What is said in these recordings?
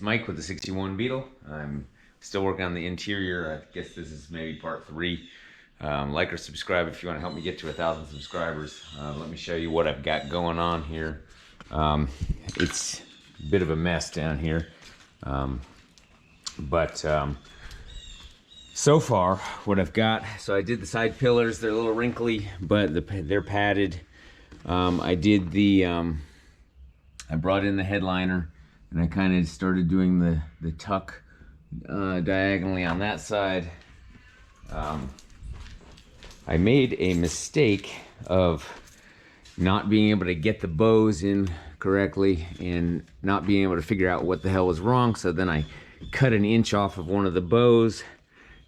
It's Mike with the 61 Beetle. I'm still working on the interior. I guess this is maybe part 3. Like or subscribe if you want to help me get to 1,000 subscribers. Let me show you what I've got going on here. It's a bit of a mess down here. So far, what I've got, so I did the side pillars. They're a little wrinkly, but they're padded. I did the, I brought in the headliner, and I kind of started doing the tuck diagonally on that side. I made a mistake of not being able to get the bows in correctly and not being able to figure out what the hell was wrong. So then I cut an inch off of one of the bows,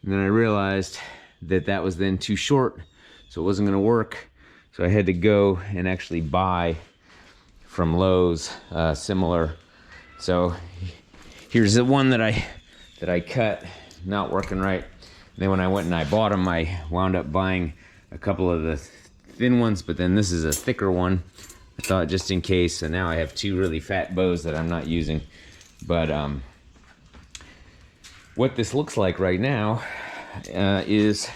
and then I realized that that was then too short, so it wasn't going to work. So I had to go and actually buy from Lowe's similar. So here's the one that I cut, not working right. Then when I went and I bought them, I wound up buying a couple of the thin ones, but then this is a thicker one. I thought just in case, so now I have 2 really fat bows that I'm not using. But what this looks like right now is,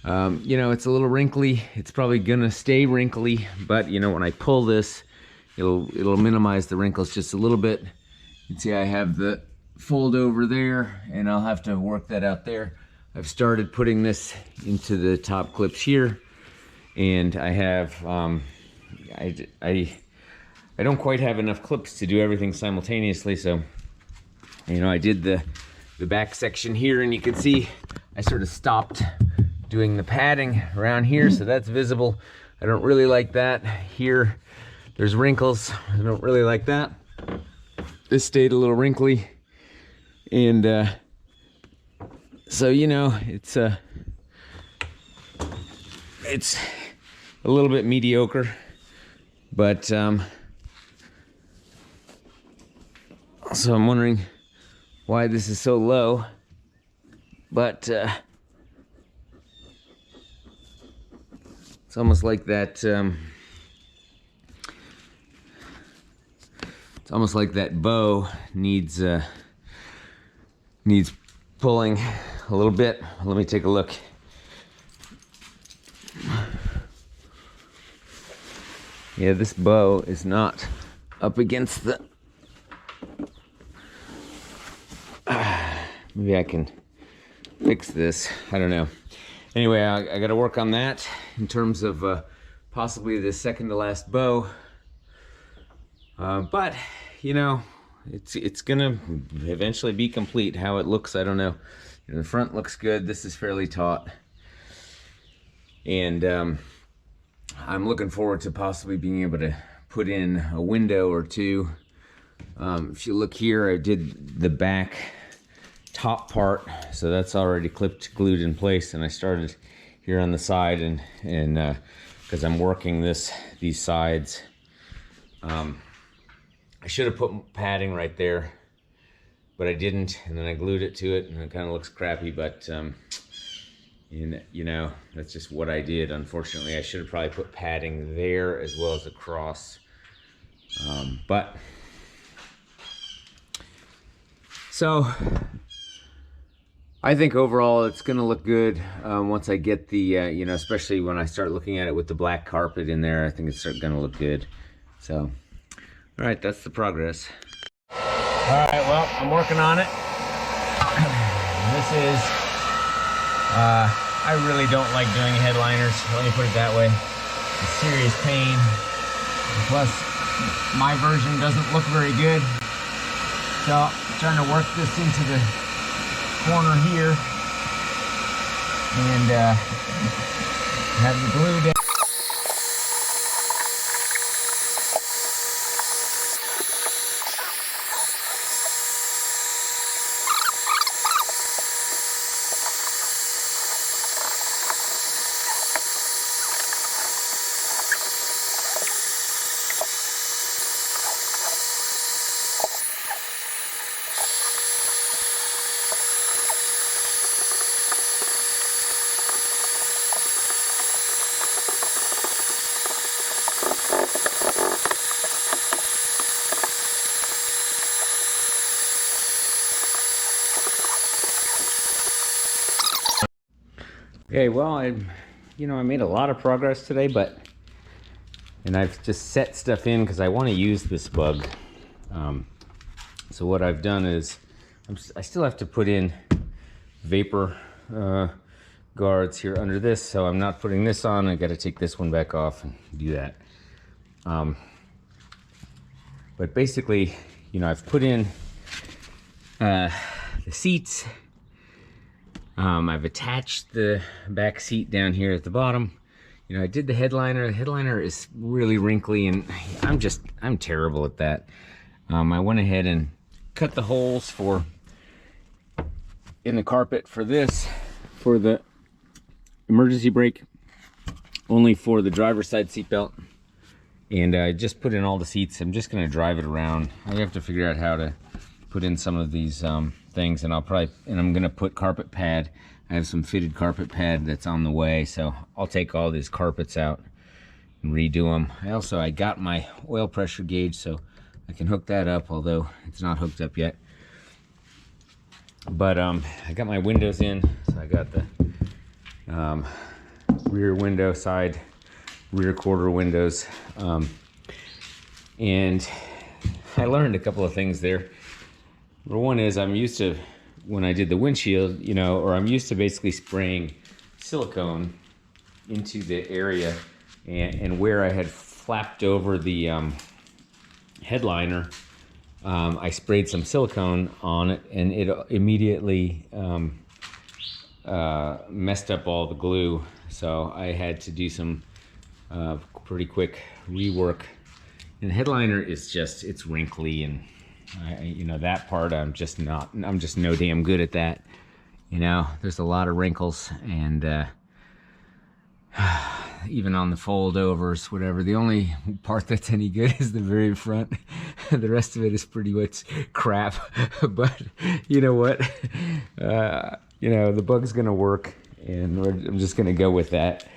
you know, it's a little wrinkly. It's probably gonna stay wrinkly, but you know, when I pull this, it'll minimize the wrinkles just a little bit. You can see I have the fold over there, and I'll have to work that out there. I've started putting this into the top clips here, and I have I don't quite have enough clips to do everything simultaneously. So, you know, I did the back section here, and you can see I sort of stopped doing the padding around here, so that's visible. I don't really like that. Here, there's wrinkles. I don't really like that. This stayed a little wrinkly, and so, you know, it's a little bit mediocre, but so I'm wondering why this is so low, but it's almost like that it's almost like that bow needs pulling a little bit. Let me take a look. Yeah, this bow is not up against the... maybe I can fix this. I don't know. Anyway, I got to work on that in terms of possibly the second to last bow. But, you know, it's gonna eventually be complete. How it looks, I don't know. The front looks good. This is fairly taut, and I'm looking forward to possibly being able to put in a window or 2. If you look here, I did the back top part, so that's already glued in place, and I started here on the side, and because I'm working these sides. I should have put padding right there, but I didn't, and then I glued it to it, and it kind of looks crappy, but you know, that's just what I did. Unfortunately, I should have probably put padding there as well as across, but so I think overall it's gonna look good once I get the you know, especially when I start looking at it with the black carpet in there. I think it's gonna look good. So all right, that's the progress. All right, well, I'm working on it. This is, I really don't like doing headliners. Let me put it that way. It's a serious pain. Plus, my version doesn't look very good. So, I'm trying to work this into the corner here and have the glue down. Okay, well, I made a lot of progress today, and I've just set stuff in because I want to use this bug. So what I've done is, I still have to put in vapor guards here under this, so I'm not putting this on. I got to take this one back off and do that. But basically, I've put in the seats. I've attached the back seat down here at the bottom. I did the headliner. The headliner is really wrinkly, and I'm terrible at that. I went ahead and cut the holes in the carpet for the emergency brake, only for the driver's side seat belt. And I just put in all the seats. I'm just gonna drive it around. I have to figure out how to put in some of these things, and I'm gonna put carpet pad. I have some fitted carpet pad that's on the way, so I'll take all these carpets out and redo them. I got my oil pressure gauge, so I can hook that up, although it's not hooked up yet. But I got my windows in, so I got the rear window, side rear quarter windows, and I learned a couple of things there. One is, I'm used to, when I did the windshield, I'm used to basically spraying silicone into the area, and where I had flapped over the headliner, I sprayed some silicone on it, and it immediately messed up all the glue. So I had to do some pretty quick rework. And the headliner is it's wrinkly, and that part I'm just no damn good at that. There's a lot of wrinkles, and even on the foldovers, whatever. The only part that's any good is the very front. The rest of it is pretty much crap. But you know what? The bug's gonna work, and I'm just gonna go with that.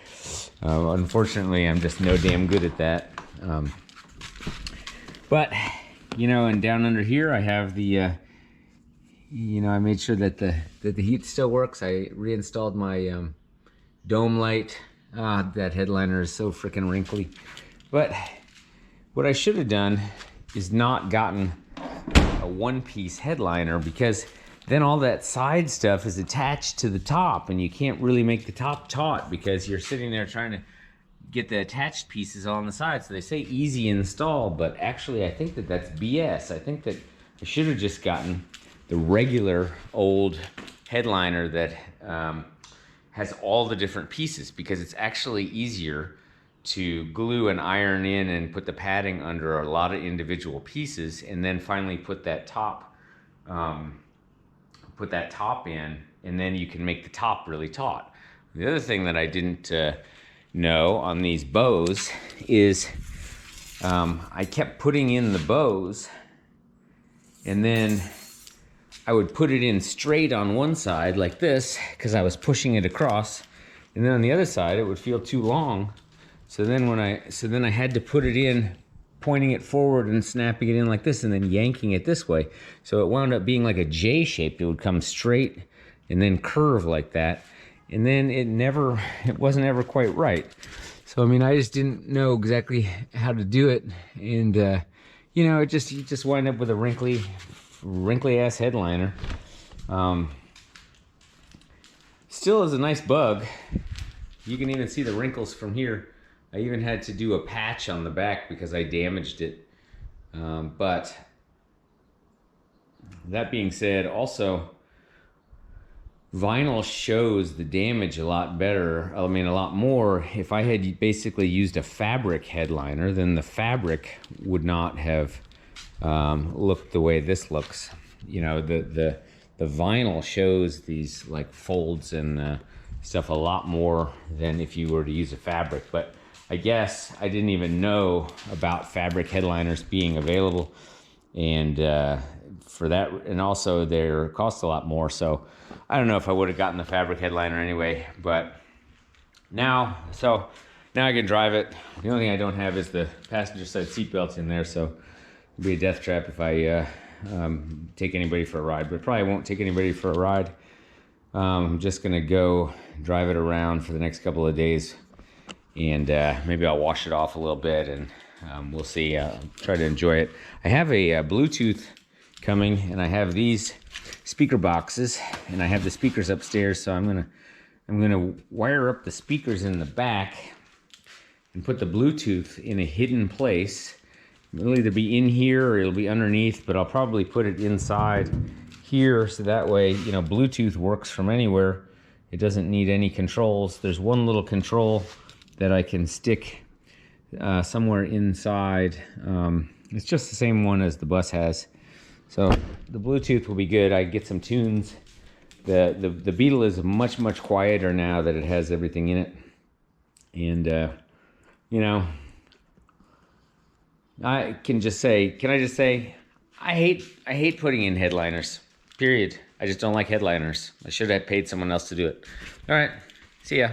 Unfortunately, I'm just no damn good at that. But and down under here, I have the I made sure that the heat still works. I reinstalled my dome light. That headliner is so freaking wrinkly. But what I should have done is not gotten a one-piece headliner, because then all that side stuff is attached to the top, and you can't really make the top taut because you're sitting there trying to get the attached pieces on the side. So they say easy install, but actually I think that's BS. I think that I should have just gotten the regular old headliner that has all the different pieces, because it's actually easier to glue and iron in and put the padding under a lot of individual pieces, and then finally put that top in, and then you can make the top really taut. The other thing that I didn't know on these bows is I kept putting in the bows, and then I would put it in straight on one side like this, because I was pushing it across, and then on the other side it would feel too long. So then I had to put it in pointing it forward and snapping it in like this, and then yanking it this way. So it wound up being like a J shape. It would come straight and then curve like that, and then it wasn't ever quite right. So I just didn't know exactly how to do it, and you just wind up with a wrinkly ass headliner. Still is a nice bug. You can even see the wrinkles from here. I even had to do a patch on the back because I damaged it. But that being said, also vinyl shows the damage a lot better. A lot more. If I had basically used a fabric headliner, then the fabric would not have looked the way this looks. The vinyl shows these like folds and stuff a lot more than if you were to use a fabric. But I guess I didn't even know about fabric headliners being available, and for that, and also they cost a lot more. So I don't know if I would have gotten the fabric headliner anyway. But now I can drive it. The only thing I don't have is the passenger side seat belts in there, so it'll be a death trap if I take anybody for a ride. But probably won't take anybody for a ride. I'm just gonna go drive it around for the next couple of days, and maybe I'll wash it off a little bit, and we'll see. Try to enjoy it. I have a Bluetooth coming, and I have these speaker boxes, and I have the speakers upstairs, so I'm gonna wire up the speakers in the back and put the Bluetooth in a hidden place. It'll either be in here or it'll be underneath, but I'll probably put it inside here, so that way, you know, Bluetooth works from anywhere. It doesn't need any controls. There's one little control that I can stick somewhere inside. It's just the same one as the bus has. So the Bluetooth will be good. I get some tunes. The Beetle is much quieter now that it has everything in it. And you know, I can just say, I hate putting in headliners. Period. I just don't like headliners. I should have paid someone else to do it. All right. See ya.